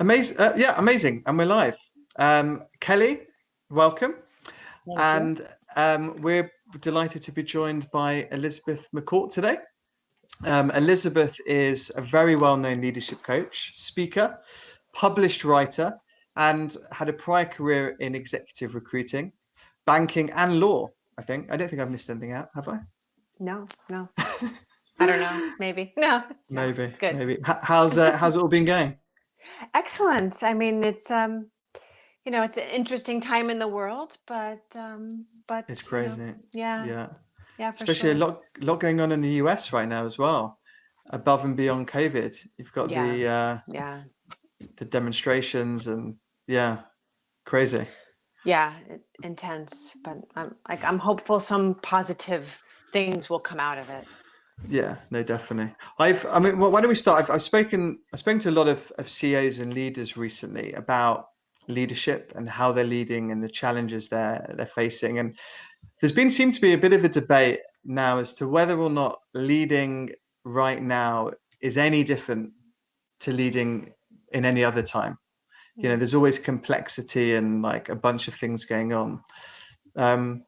Amazing. Yeah, amazing. And we're live. Kelly, welcome. Thank you. And we're delighted to be joined by Elizabeth McCourt today. Elizabeth is a very well-known leadership coach, speaker, published writer, and had a prior career in executive recruiting, banking, and law. I think. I don't think I've missed anything out, have I? No. I don't know. Maybe. No. Maybe, It's good. maybe. How's it all been going? Excellent. I mean, it's it's an interesting time in the world, but It's crazy. yeah, Yeah. yeah, for Especially a sure. lot going on in the US right now as well, above and beyond COVID. You've got Yeah, yeah, the demonstrations and yeah, crazy. yeah. Intense, but I'm hopeful some positive things will come out of it. Yeah, no, definitely. I mean, why don't we start? I've spoken to a lot of CEOs and leaders recently about leadership and how they're leading and the challenges they're facing. And seemed to be a bit of a debate now as to whether or not leading right now is any different to leading in any other time. You know, Mm. there's always complexity and like a bunch of things going on.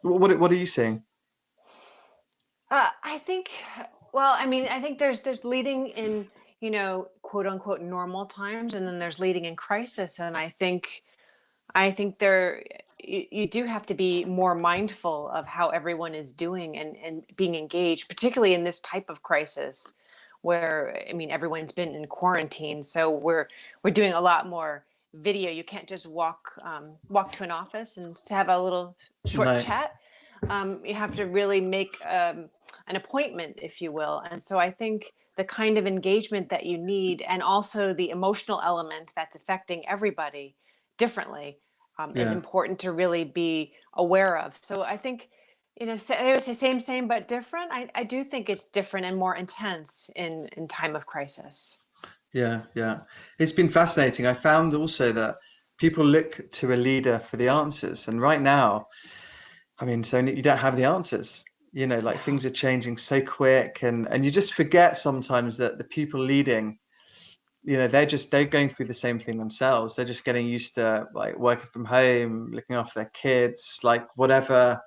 What are you seeing? I think, well, I mean, I think there's leading in, quote unquote normal times, and then there's leading in crisis. And I think there you do have to be more mindful of how everyone is doing and being engaged, particularly in this type of crisis where, I mean, everyone's been in quarantine. So we're doing a lot more video. You can't just walk to an office and to have a little short No, chat. You have to really make an appointment, if you will. And so I think the kind of engagement that you need, and also the emotional element that's affecting everybody differently, is yeah, important to really be aware of. So I think, they would say same, but different. I do think it's different and more intense in time of crisis. yeah. It's been fascinating. I found also that people look to a leader for the answers, and right now, I mean, so you don't have the answers. You know, like No. things are changing so quick, and you just forget sometimes that the people leading, you know, they're going through the same thing themselves. They're just getting used to like working from home, looking after their kids, like whatever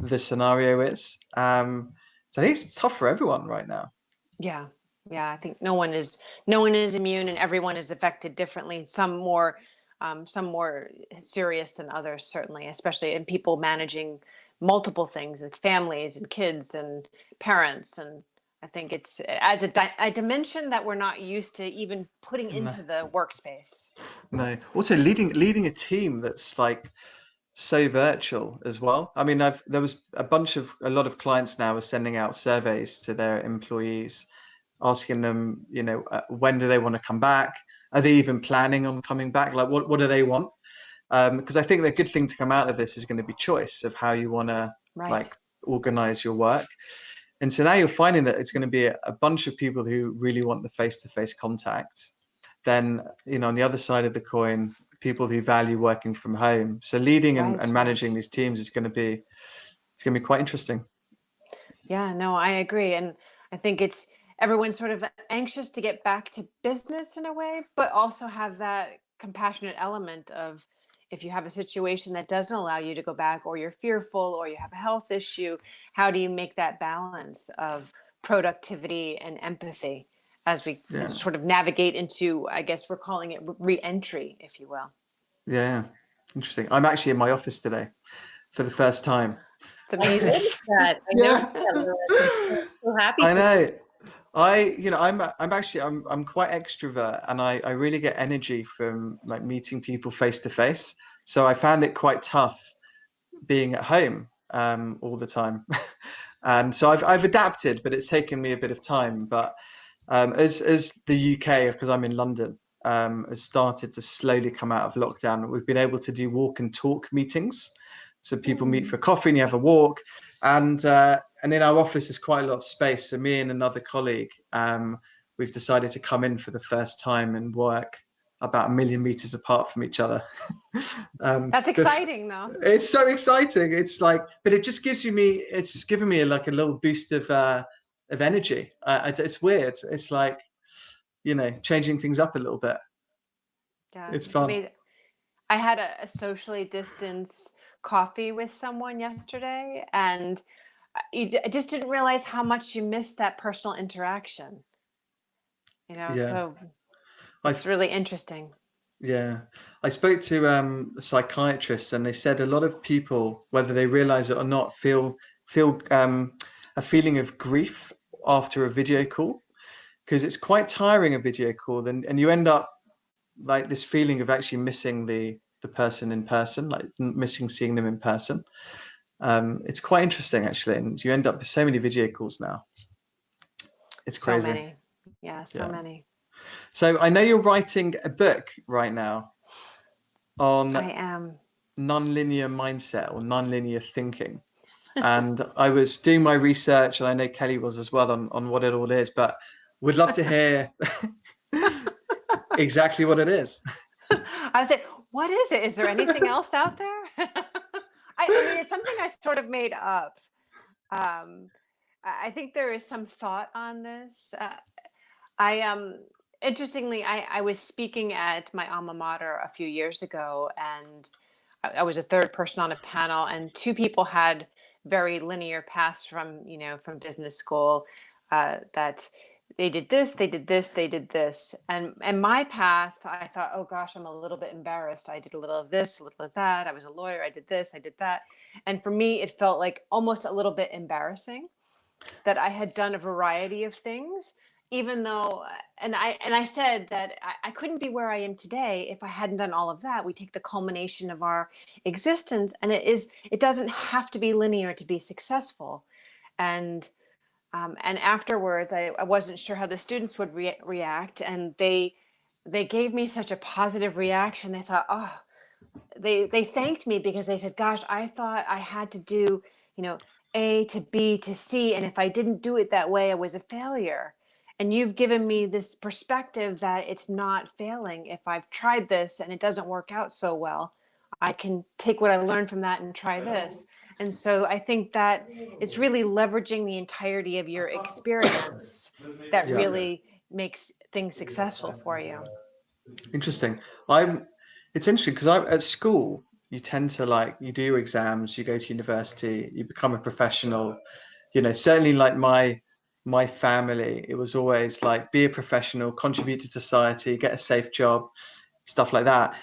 the scenario is. So I think it's tough for everyone right now. Yeah. Yeah. I think no one is immune, and everyone is affected differently. Some more serious than others, certainly, especially in people managing multiple things like families and kids and parents. And I think it adds a dimension that we're not used to even putting No, into the workspace. no. Also, leading a team that's like so virtual as well. I mean, there was a lot of clients now are sending out surveys to their employees, asking them, you know, when do they want to come back? Are they even planning on coming back? Like, what do they want? Because I think the good thing to come out of this is going to be choice of how you want to Right. like organize your work. And so now you're finding that it's going to be a bunch of people who really want the face-to-face contact. Then, you know, on the other side of the coin, people who value working from home. So leading and Right. managing these teams is going to be quite interesting. Yeah, no, I agree. And I think it's everyone's sort of anxious to get back to business in a way, but also have that compassionate element of, if you have a situation that doesn't allow you to go back, or you're fearful, or you have a health issue, how do you make that balance of productivity and empathy as we Yeah, sort of navigate into, I guess we're calling it reentry, if you will. yeah, interesting. I'm actually in my office today for the first time. It's I amazing. noticed that. I noticed Yeah, that, Lewis. I'm so happy I for know. I'm quite extrovert, and I really get energy from like meeting people face to face. So I found it quite tough being at home all the time. And so I've adapted, but it's taken me a bit of time. But as the UK, because I'm in London, has started to slowly come out of lockdown, we've been able to do walk and talk meetings. So people meet Mm. for coffee and you have a walk, and in our office there's quite a lot of space. So me and another colleague, we've decided to come in for the first time and work about 1 million meters apart from each other. That's bef- exciting, though. it's so exciting. It's like, but it just it's just given me like a little boost of energy. It's weird. It's like, you know, changing things up a little bit. Yeah, It's fun. amazing. I had a socially distanced coffee with someone yesterday, and I just didn't realize how much you missed that personal interaction. Yeah. So I it's really interesting. Yeah, I spoke to a psychiatrist, and they said a lot of people, whether they realize it or not, feel a feeling of grief after a video call, because it's quite tiring, a video call, and you end up like this feeling of actually missing the person in person, like missing seeing them in person. It's quite interesting actually, and you end up with so many video calls now. It's So crazy. many. Yeah, so Yeah. many. So I know you're writing a book right now on I am. nonlinear mindset or nonlinear thinking. And I was doing my research, and I know Kelly was as well, on what it all is, but would love to hear exactly what it is. I said, what is it? Is there anything else out there? I mean, it's something I sort of made up. Um, I think there is some thought on this. I Interestingly, I was speaking at my alma mater a few years ago, and I was a third person on a panel, and two people had very linear paths from from business school, that they did this, they did this, they did this, and my path, I thought, oh gosh, I'm a little bit embarrassed. I did a little of this, a little of that. I was a lawyer. I did this, I did that, and for me, it felt like almost a little bit embarrassing that I had done a variety of things, even though, and I said that I couldn't be where I am today if I hadn't done all of that. We take the culmination of our existence, and it doesn't have to be linear to be successful. And afterwards, I wasn't sure how the students would react, and they gave me such a positive reaction. They thought, oh, they thanked me because they said, gosh, I thought I had to do, A to B to C, and if I didn't do it that way, I was a failure. And you've given me this perspective that it's not failing. If I've tried this and it doesn't work out so well, I can take what I learned from that and try this. And so I think that it's really leveraging the entirety of your experience that Yeah, really makes things successful for you. interesting. It's interesting because at school, you tend to, like, you do your exams, you go to university, you become a professional. Certainly like my family, it was always like, be a professional, contribute to society, get a safe job, stuff like that.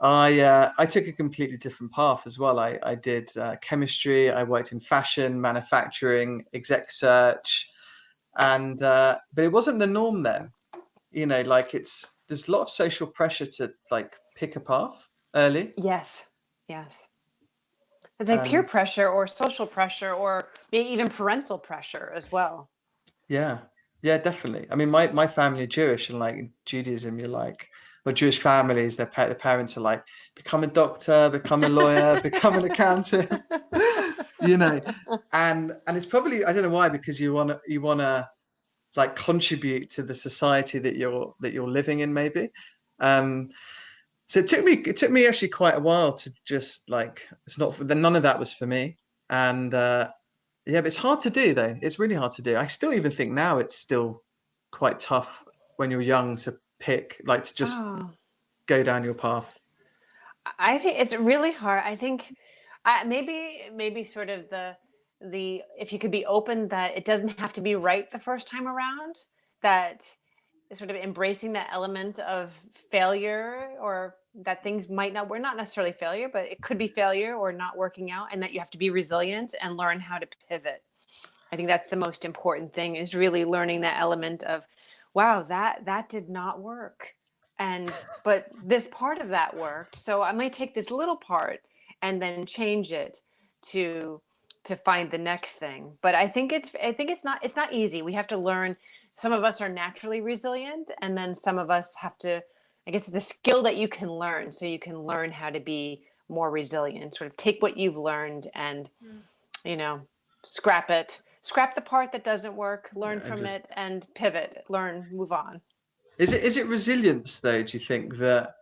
I took a completely different path as well. I did chemistry. I worked in fashion, manufacturing, exec search, and but it wasn't the norm then. Like, there's a lot of social pressure to, like, pick a path early, Yes. Yes. It's like peer and pressure or social pressure or maybe even parental pressure as well. yeah, yeah, definitely. I mean, my family are Jewish, and like in Judaism, you're like, or Jewish families, the parents are like, become a doctor, become a lawyer, become an accountant, you know, and it's probably, I don't know why, because you wanna like contribute to the society that you're living in, maybe. Um, so it took me actually quite a while to just, like, none of that was for me, and yeah, but it's hard to do though. It's really hard to do. I still even think now it's still quite tough when you're young to pick, like, to just Oh, go down your path. I think it's really hard. I think maybe sort of the if you could be open that it doesn't have to be right the first time around, that sort of embracing that element of failure, or that things might not, we're not necessarily failure, but it could be failure or not working out, and that you have to be resilient and learn how to pivot. I think that's the most important thing, is really learning that element of, wow, that did not work. But this part of that worked. So I might take this little part and then change it to find the next thing. But I think it's not easy. We have to learn. Some of us are naturally resilient, and then some of us have to, I guess it's a skill that you can learn. So you can learn how to be more resilient, sort of take what you've learned and, you know, scrap the part that doesn't work, learn And from just, it, and pivot, learn, move on. is it resilience though? Do you think that,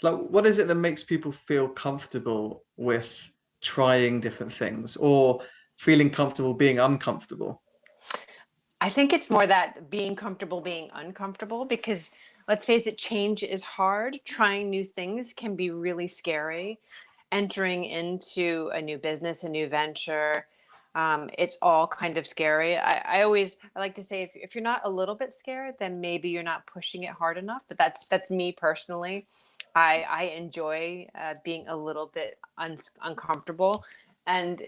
like, what is it that makes people feel comfortable with trying different things, or feeling comfortable being uncomfortable? I think it's more that being comfortable being uncomfortable, because let's face it, change is hard. Trying new things can be really scary. Entering into a new business, a new venture, it's all kind of scary. I like to say, if you're not a little bit scared, then maybe you're not pushing it hard enough. But that's me personally. I enjoy being a little bit uncomfortable, and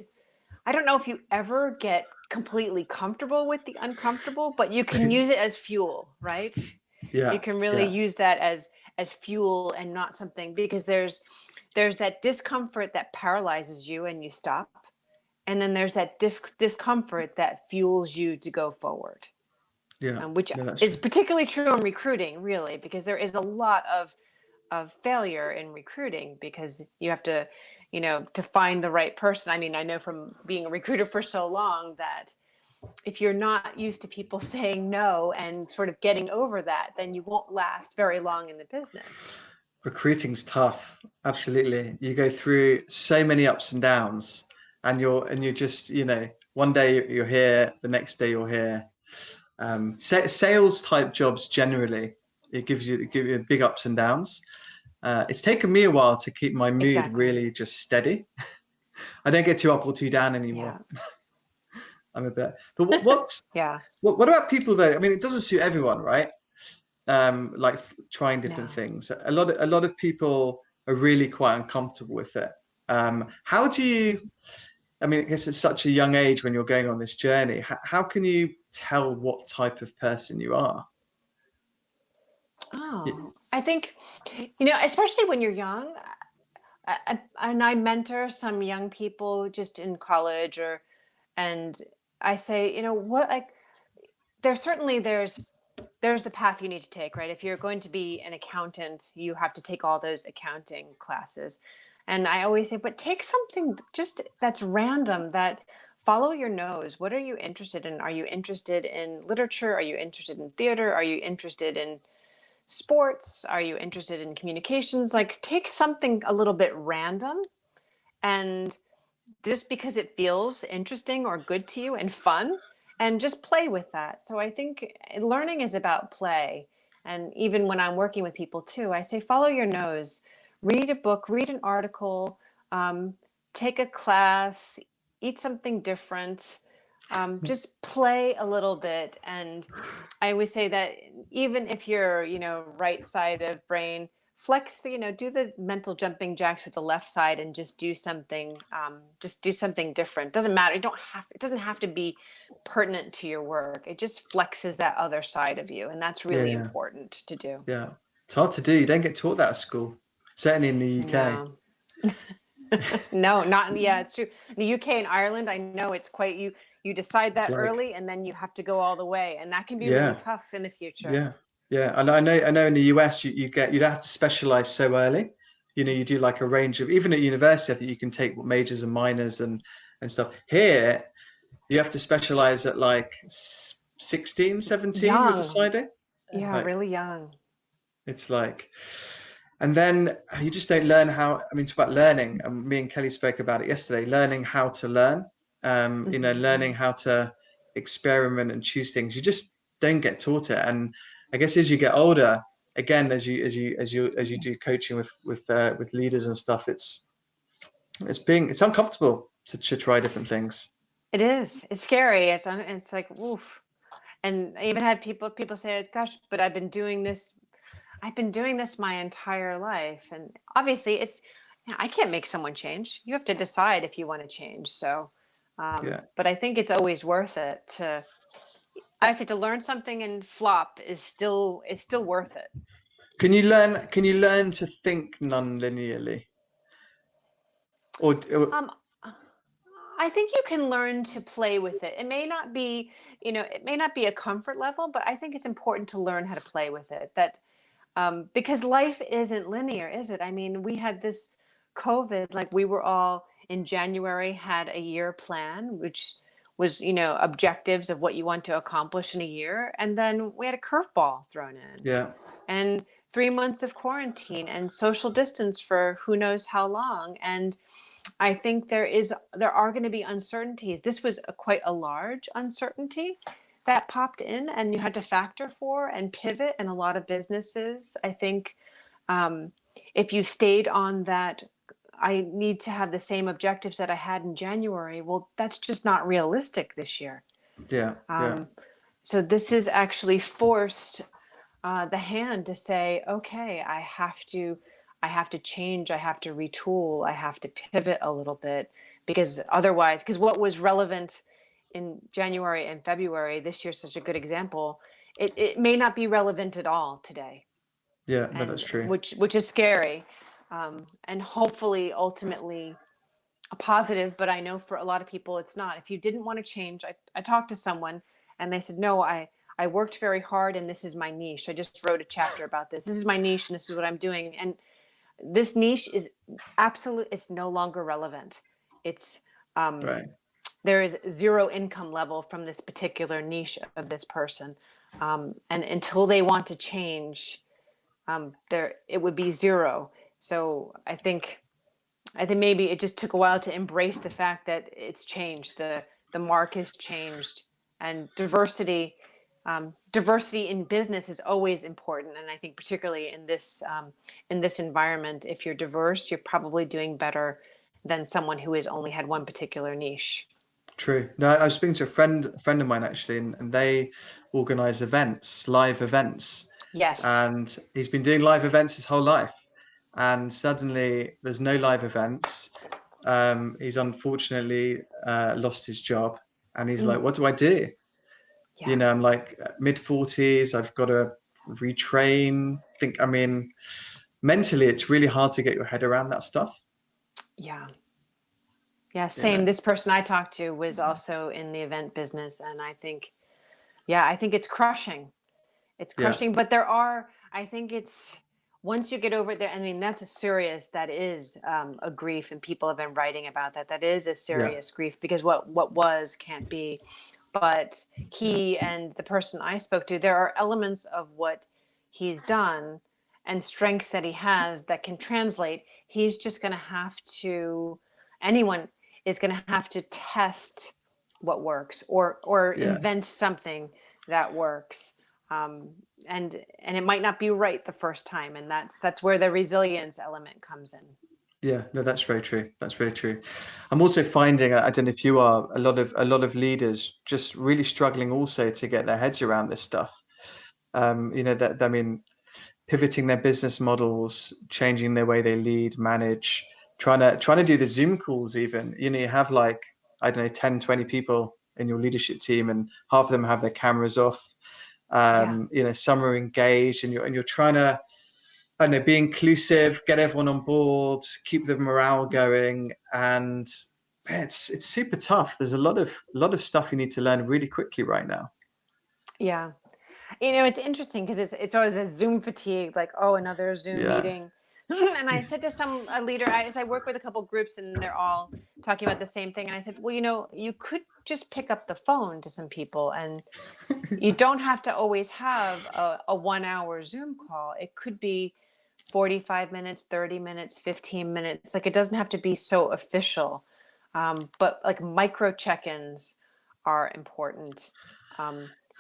I don't know if you ever get completely comfortable with the uncomfortable, but you can use it as fuel, right? Yeah. You can really Yeah. use that as fuel and not something, because there's that discomfort that paralyzes you and you stop. And then there's that discomfort that fuels you to go forward, Yeah. which No, that's is true. particularly true in recruiting, really, because there is a lot of failure in recruiting, because you have to, to find the right person. I mean, I know from being a recruiter for so long that if you're not used to people saying no and sort of getting over that, then you won't last very long in the business. Recruiting's tough. Absolutely. You go through so many ups and downs, and you're just, one day you're here, the next day you're here. Sales type jobs generally, it gives you big ups and downs. It's taken me a while to keep my mood Exactly. really just steady. I don't get too up or too down anymore. Yeah. I'm a bit. But what Yeah. about people though? I mean, it doesn't suit everyone, right? Like trying different No. things. A lot of people are really quite uncomfortable with it. How do you? I mean, I guess it's such a young age when you're going on this journey. How can you tell what type of person you are? Oh, I think, especially when you're young, and I mentor some young people just in college, and I say, what, like, there's the path you need to take, right? If you're going to be an accountant, you have to take all those accounting classes. And I always say, but take something just that's random, that follow your nose. What are you interested in? Are you interested in literature? Are you interested in theater? Are you interested in sports? Are you interested in communications? Like, take something a little bit random, and just because it feels interesting or good to you and fun, and just play with that. So I think learning is about play. And even when I'm working with people too, I say, follow your nose, read a book, read an article, um, take a class, eat something different, just play a little bit. And I always say that even if you're, right side of brain, flex, do the mental jumping jacks with the left side and just do something, different. Doesn't matter. It doesn't have to be pertinent to your work. It just flexes that other side of you. And that's really Yeah, important to do. yeah. It's hard to do. You don't get taught that at school, certainly in the UK. No. No, not, yeah, it's true. In the UK and Ireland, I know it's quite, you decide It's that like, early, and then you have to go all the way. And that can be really yeah, tough in the future. yeah, yeah. And I know in the US you don't have to specialize so early. You do like a range of, even at university, I think you can take majors and minors and stuff. Here, you have to specialize at like 16, 17, you're Young. deciding. Yeah, Like, really young. it's like, and then you just don't learn how, I mean, talk about learning. And me and Kelly spoke about it yesterday, learning how to learn, learning how to experiment and choose things. You just don't get taught it. And I guess as you get older, again, as you do coaching with leaders and stuff, it's uncomfortable to try different things. It is. It's scary. It's like, oof. And I even had people say, gosh, but I've been doing this my entire life. And obviously I can't make someone change. You have to decide if you want to change. So, Yeah. but I think it's always worth it I think to learn something and flop is still worth it. Can you learn to think non-linearly? Or I think you can learn to play with it. It may not be, a comfort level, but I think it's important to learn how to play with it. That because life isn't linear, is it? I mean, we had this COVID, like we were all in January had a year plan, which was, objectives of what you want to accomplish in a year. And then we had a curveball thrown in. yeah. And 3 months of quarantine and social distance for who knows how long. And I think there are going to be uncertainties. This was quite a large uncertainty, that popped in and you had to factor for and pivot in a lot of businesses. I think if you stayed on that, I need to have the same objectives that I had in January. Well, that's just not realistic this year. Yeah. So this is actually forced the hand to say, okay, I have to change, I have to retool, I have to pivot a little bit, because otherwise, because what was relevant in January and February, this year's such a good example, it may not be relevant at all today. Yeah. No, And that's true. which is scary. And hopefully ultimately a positive, but I know for a lot of people it's not. If you didn't want to change, I talked to someone and they said, no, I worked very hard and this is my niche. I just wrote a chapter about this. This is my niche and this is what I'm doing. And this niche is it's no longer relevant. It's Right. there is zero income level from this particular niche of this person. And until they want to change, it would be zero. So I think maybe it just took a while to embrace the fact that it's changed. The mark has changed, and diversity in business is always important. And I think particularly in this environment, if you're diverse, you're probably doing better than someone who has only had one particular niche. True. No, I was speaking to a friend of mine actually, and they organize events, live events. Yes. And he's been doing live events his whole life, and suddenly there's no live events. He's unfortunately lost his job, and he's like, what do I do? Yeah. You know, I'm like mid-40s, I've got to retrain. Mentally, it's really hard to get your head around that stuff. Yeah. Yeah, same. This person I talked to was also in the event business, and I think it's crushing. It's crushing, but I think it's, once you get over there, I mean, that is a grief, and people have been writing about that. That is a serious grief, because what was can't be. But he and the person I spoke to, there are elements of what he's done and strengths that he has that can translate. He's just going to have to, anyone is going to have to test what works, or invent something that works. And it might not be right the first time, and that's where the resilience element comes in. Yeah, no, that's very true. That's very true. I'm also finding, I don't know if you are, a lot of leaders just really struggling also to get their heads around this stuff. Pivoting their business models, changing their way they lead, manage, trying to do the Zoom calls even. You have like, I don't know, 10, 20 people in your leadership team, and half of them have their cameras off. Some are engaged, and you're trying to, I don't know, be inclusive, get everyone on board, keep the morale going, and it's super tough. There's a lot of stuff you need to learn really quickly right now. Yeah, it's interesting because it's always a Zoom fatigue, like, oh, another Zoom meeting. And I said to a leader, I work with a couple groups, and they're all talking about the same thing. And I said, well, you could just pick up the phone to some people, and you don't have to always have a 1 hour Zoom call. It could be 45 minutes, 30 minutes, 15 minutes. Like, it doesn't have to be so official. But like micro check-ins are important.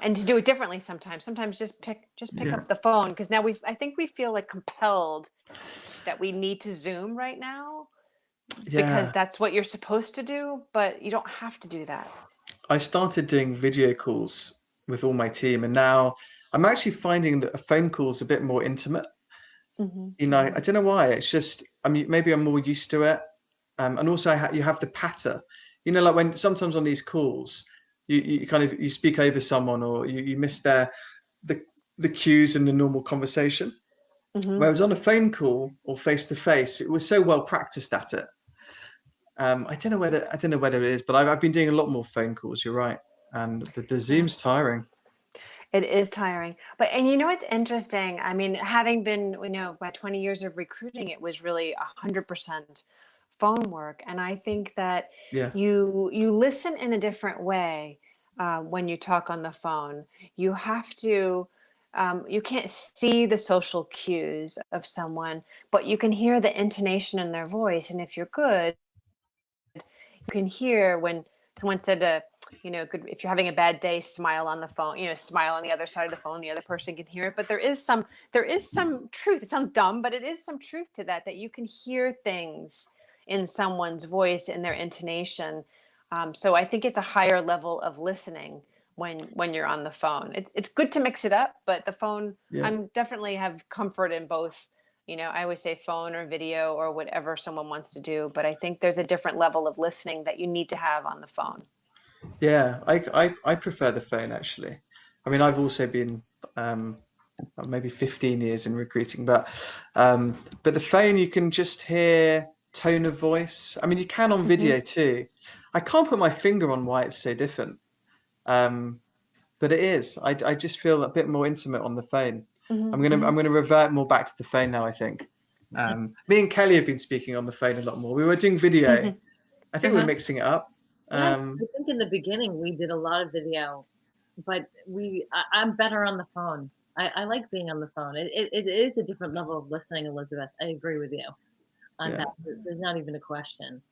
And to do it differently sometimes. Sometimes just pick up the phone, because now I think we feel like compelled that we need to Zoom right now because that's what you're supposed to do, but you don't have to do that. I started doing video calls with all my team, and now I'm actually finding that a phone call is a bit more intimate. Mm-hmm. I don't know why. It's just, maybe I'm more used to it. And also you have the patter, like when sometimes on these calls, you kind of, you speak over someone, or you miss the cues in the normal conversation. Mm-hmm. Whereas on a phone call or face to face, it was so well practiced at it. I don't know whether it is, but I've been doing a lot more phone calls. You're right, and the Zoom's tiring. It is tiring, but it's interesting. I mean, having been by 20 years of recruiting, it was really 100% phone work, and I think that you listen in a different way when you talk on the phone. You have to. You can't see the social cues of someone, but you can hear the intonation in their voice, and if you're good, you can hear when someone said good, if you're having a bad day, smile on the phone, smile on the other side of the phone, the other person can hear it. But there is some truth. It sounds dumb, but it is some truth to that you can hear things in someone's voice, in their intonation. So I think it's a higher level of listening when you're on the phone. It's good to mix it up, but the phone, I'm definitely have comfort in both. I always say phone or video or whatever someone wants to do, but I think there's a different level of listening that you need to have on the phone. Yeah, I prefer the phone actually. I mean, I've also been maybe 15 years in recruiting, but the phone you can just hear tone of voice. I mean, you can on video too. I can't put my finger on why it's so different, but it is. I just feel a bit more intimate on the phone. I'm gonna revert more back to the phone now, I think. Me and Kelly have been speaking on the phone a lot more. We were doing video. I think we're mixing it up. Yeah, I think in the beginning we did a lot of video, but I'm better on the phone. I like being on the phone. It is a different level of listening, Elizabeth. I agree with you on that. There's not even a question.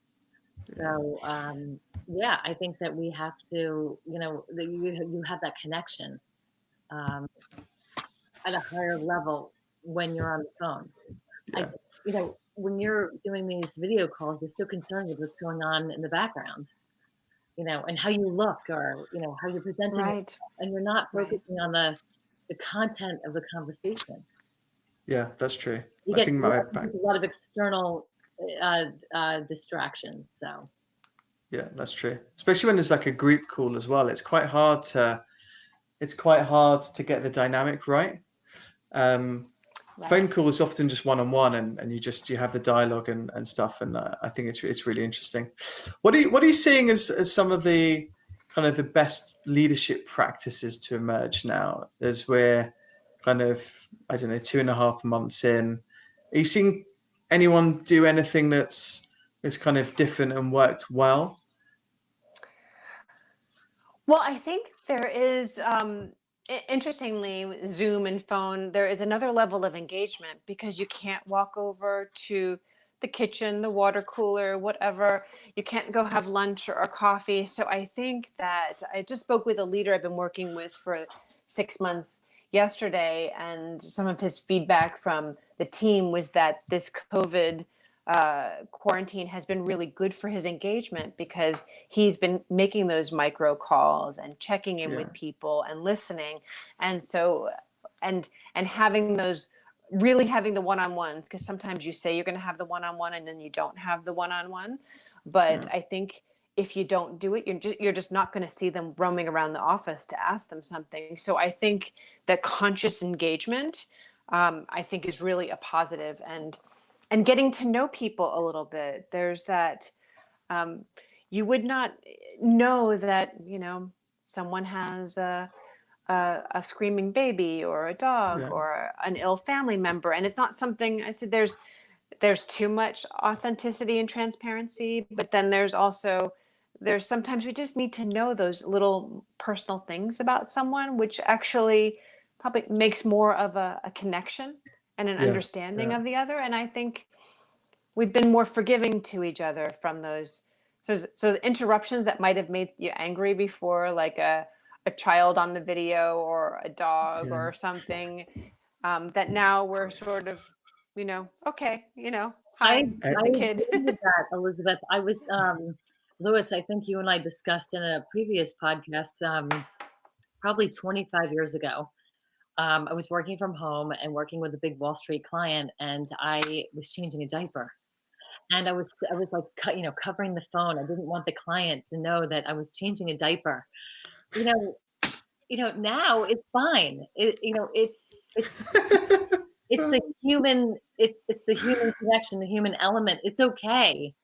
So I think that we have to, that you have that connection at a higher level when you're on the phone. When you're doing these video calls, you're so concerned with what's going on in the background, and how you look, or how you're presenting, and you're not focusing on the content of the conversation. Yeah, that's true. You get a lot of external distractions. So yeah, that's true. Especially when there's like a group call as well. It's quite hard to get the dynamic right. Phone call is often just one-on-one, and you have the dialogue and stuff. And I think it's really interesting. What are you seeing as some of the kind of the best leadership practices to emerge now, as we're kind of, I don't know, 2.5 months in? Are you seeing anyone do anything that's kind of different and worked well? Well, I think there is, interestingly, Zoom and phone, there is another level of engagement because you can't walk over to the kitchen, the water cooler, whatever. You can't go have lunch or coffee. So I think that I just spoke with a leader I've been working with for 6 months yesterday, and some of his feedback from the team was that this COVID quarantine has been really good for his engagement because he's been making those micro calls and checking in with people and listening. And so, and having those, really having the one-on-ones, because sometimes you say you're going to have the one-on-one and then you don't have the one-on-one. But I think if you don't do it, you're just not going to see them roaming around the office to ask them something. So I think that conscious engagement, I think, is really a positive. And getting to know people a little bit. There's that, you would not know that, someone has a screaming baby or a dog or an ill family member. And it's not something, I said, there's too much authenticity and transparency, but then there's sometimes we just need to know those little personal things about someone, which actually probably makes more of a connection and an understanding of the other. And I think we've been more forgiving to each other from those so interruptions that might have made you angry before, like a child on the video or a dog or something, that now we're sort of, okay, hi, I kid. agree with that, Elizabeth. I was, Lewis, I think you and I discussed in a previous podcast, probably 25 years ago. I was working from home and working with a big Wall Street client, and I was changing a diaper. And I was like, covering the phone. I didn't want the client to know that I was changing a diaper. Now it's fine. It's the human, it's the human connection, the human element. It's okay.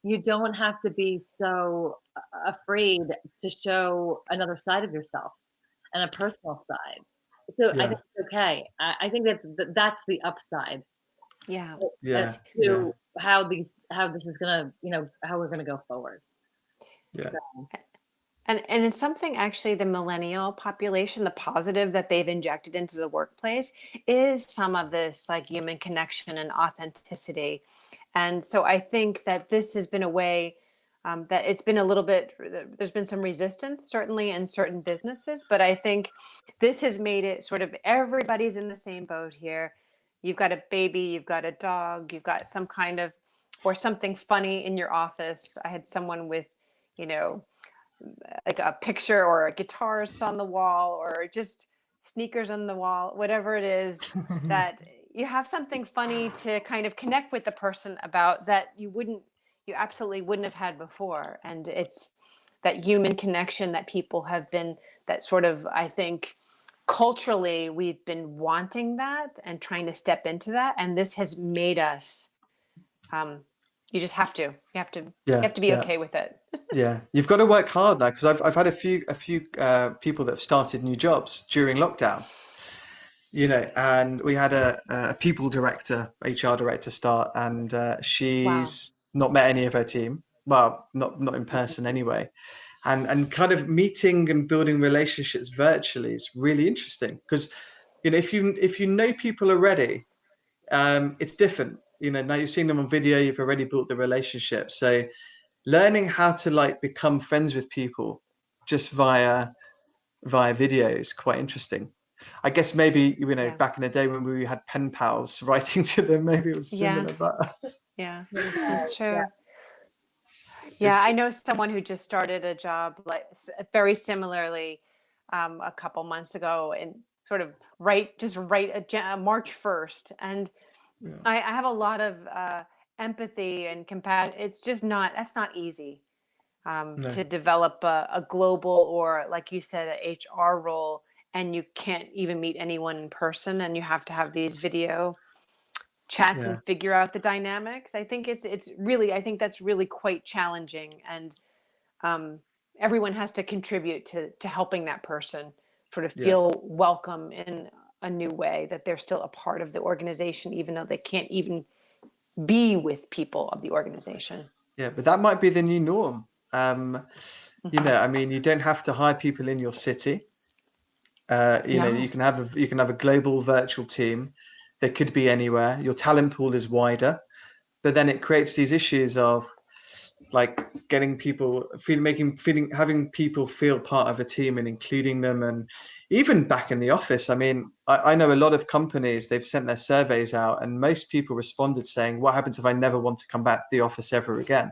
You don't have to be so afraid to show another side of yourself and a personal side. So I think it's okay. I think that's the upside. To how this is gonna, how we're gonna go forward. Yeah. So. And it's something, actually, the millennial population, the positive that they've injected into the workplace is some of this like human connection and authenticity. And so I think that this has been a way, that it's been a little bit, there's been some resistance certainly in certain businesses, but I think this has made it sort of everybody's in the same boat here. You've got a baby, you've got a dog, you've got some kind of, or something funny in your office. I had someone with, you know, like a picture or guitars on the wall or just sneakers on the wall, whatever it is, that you have something funny to kind of connect with the person about that you absolutely wouldn't have had before. And it's that human connection that people have been, that sort of, I think, culturally, we've been wanting that and trying to step into that. And this has made us, you just have to, you have to, you have to be okay with it. Yeah, you've got to work hard now, because I've had a few people that have started new jobs during lockdown, and we had a people director, HR director start, and she's not met any of her team. Well, not in person anyway. And kind of meeting and building relationships virtually is really interesting, because if you know people already, it's different. Now you've seen them on video, you've already built the relationship. So learning how to like become friends with people just via video is quite interesting. I guess maybe back in the day when we had pen pals writing to them, maybe it was similar, but yeah, that's true. Yeah, I know someone who just started a job like very similarly a couple months ago, and sort of right March 1st, and I have a lot of empathy and compassion. It's just that's not easy to develop a global, or like you said, a HR role, and you can't even meet anyone in person, and you have to have these video chats and figure out the dynamics. I think it's really, I think that's really quite challenging, and everyone has to contribute to helping that person sort of feel welcome in a new way, that they're still a part of the organization, even though they can't even be with people of the organization. Yeah, but that might be the new norm. I mean, you don't have to hire people in your city. You can have a global virtual team. They could be anywhere. Your talent pool is wider, but then it creates these issues of like getting people having people feel part of a team and including them. And even back in the office, I mean, I know a lot of companies, they've sent their surveys out, and most people responded saying, what happens if I never want to come back to the office ever again?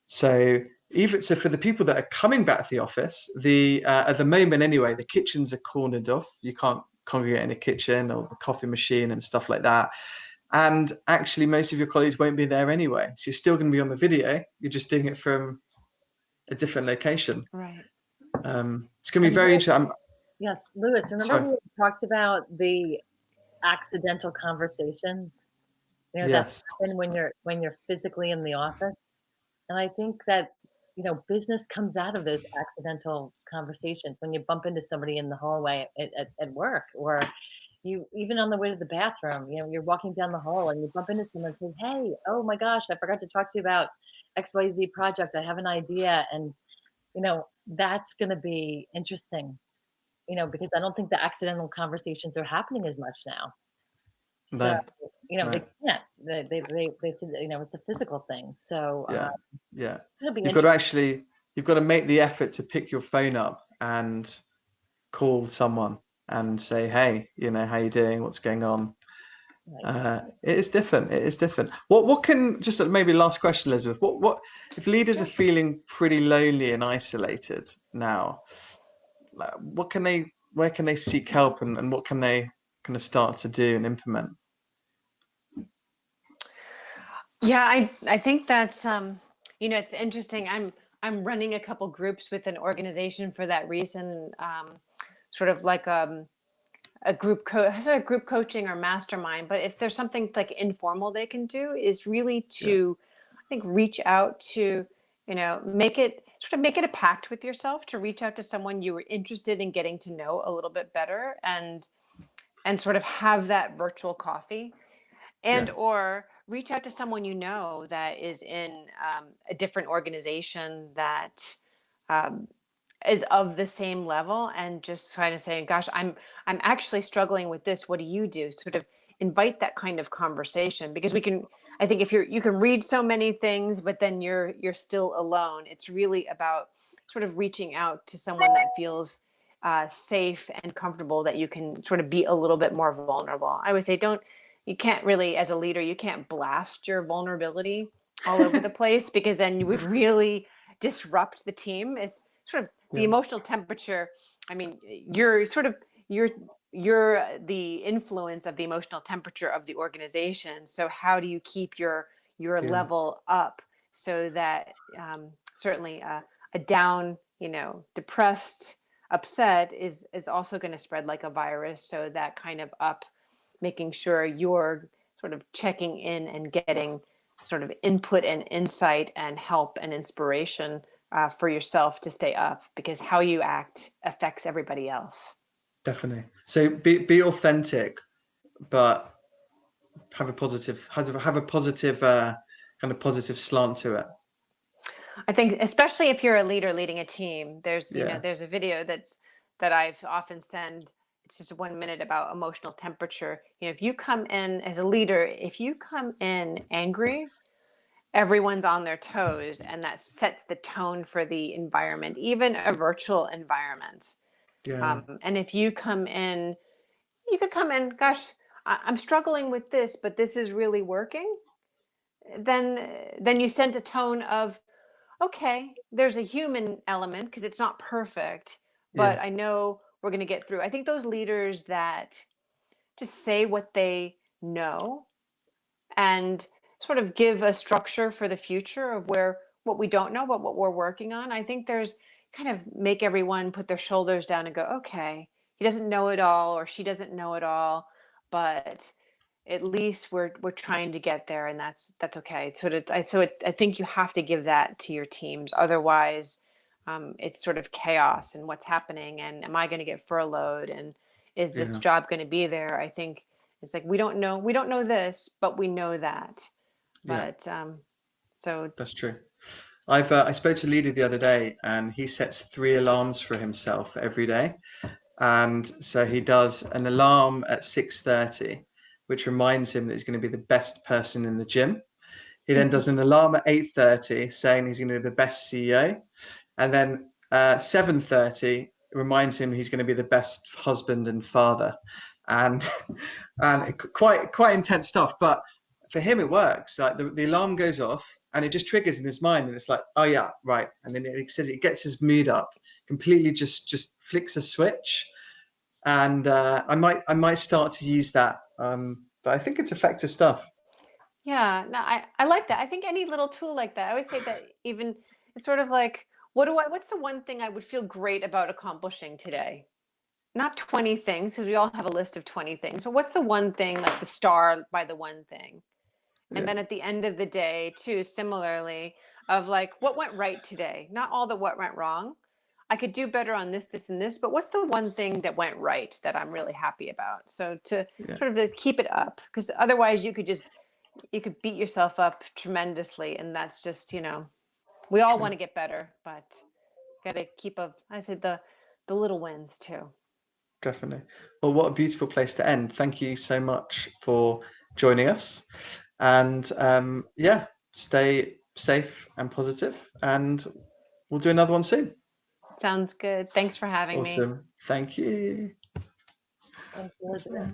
So for the people that are coming back to the office, at the moment anyway, the kitchens are cornered off. You can't congregate in a kitchen or the coffee machine and stuff like that. And actually, most of your colleagues won't be there anyway. So you're still going to be on the video. You're just doing it from a different location. Right. It's going to be very interesting. Yes, Lewis, remember we talked about the accidental conversations, that happen when you're physically in the office. And I think that, business comes out of those accidental conversations when you bump into somebody in the hallway at work, or you even on the way to the bathroom, you're walking down the hall and you bump into someone and say, hey, oh my gosh, I forgot to talk to you about XYZ project. I have an idea. And, that's going to be interesting, because I don't think the accidental conversations are happening as much now. So, they can't, they it's a physical thing. So, you've got to make the effort to pick your phone up and call someone and say, hey, how you doing? What's going on? It is different. What can, just maybe last question, Elizabeth, what if leaders are feeling pretty lonely and isolated now, where can they seek help, and what can they kind of start to do and implement? Yeah, I think that's it's interesting. I'm running a couple groups with an organization for that reason, sort of like a group group coaching or mastermind. But if there's something like informal they can do, is really to I think reach out to make it a pact with yourself to reach out to someone you were interested in getting to know a little bit better, and sort of have that virtual coffee, and or reach out to someone that is in a different organization that is of the same level, and just kind of saying, gosh, I'm actually struggling with this. What do you do? Sort of invite that kind of conversation, because I think if you can read so many things, but then you're still alone. It's really about sort of reaching out to someone that feels safe and comfortable, that you can sort of be a little bit more vulnerable. I would say you can't really, as a leader, you can't blast your vulnerability all over the place, because then you would really disrupt the team. It's sort of the emotional temperature. I mean, you're the influence of the emotional temperature of the organization. So how do you keep your level up, so that certainly a down, depressed, upset is also going to spread like a virus. So that kind of up, making sure you're sort of checking in and getting sort of input and insight and help and inspiration for yourself to stay up, because how you act affects everybody else. Definitely. So be authentic, but have a positive kind of positive slant to it. I think especially if you're a leader leading a team, there's there's a video that I've often send. It's just 1 minute about emotional temperature. If you come in as a leader, if you come in angry, everyone's on their toes, and that sets the tone for the environment, even a virtual environment. And if you come in, you could come in, gosh, I'm struggling with this, but this is really working. Then you send a tone of, okay, there's a human element, because it's not perfect, but I know we're going to get through. I think those leaders that just say what they know and sort of give a structure for the future of what we don't know, but what we're working on. I think there's kind of make everyone put their shoulders down and go, okay, he doesn't know it all, or she doesn't know it all, but at least we're trying to get there, and that's okay. I think you have to give that to your teams. Otherwise, it's sort of chaos and what's happening, and am I going to get furloughed, and is this job going to be there? I think it's like we don't know this, but we know that. But so that's true. I spoke to a leader the other day, and he sets 3 alarms for himself every day. And so he does an alarm at 6:30, which reminds him that he's going to be the best person in the gym. He then does an alarm at 8:30 saying he's going to be the best CEO. And then 7:30 reminds him he's going to be the best husband and father. And quite intense stuff. But for him, it works. Like the alarm goes off, and it just triggers in his mind, and it's like, oh yeah, right. And then it says it gets his mood up, completely just flicks a switch. And I might start to use that, but I think it's effective stuff. Yeah, no, I like that. I think any little tool like that, I always say that, even it's sort of like, what's the one thing I would feel great about accomplishing today? Not 20 things, because we all have a list of 20 things, but what's the one thing, like the star by the one thing? And then at the end of the day, too, similarly, of like, what went right today? Not all the what went wrong. I could do better on this, and this, but what's the one thing that went right that I'm really happy about? So to sort of keep it up, because otherwise you could beat yourself up tremendously. And that's just, we all want to get better, but got to keep I said the little wins too. Definitely. Well, what a beautiful place to end. Thank you so much for joining us. And stay safe and positive, and we'll do another one soon. Sounds good. Thanks for having me. Awesome. Thank you. Thank you, Elizabeth.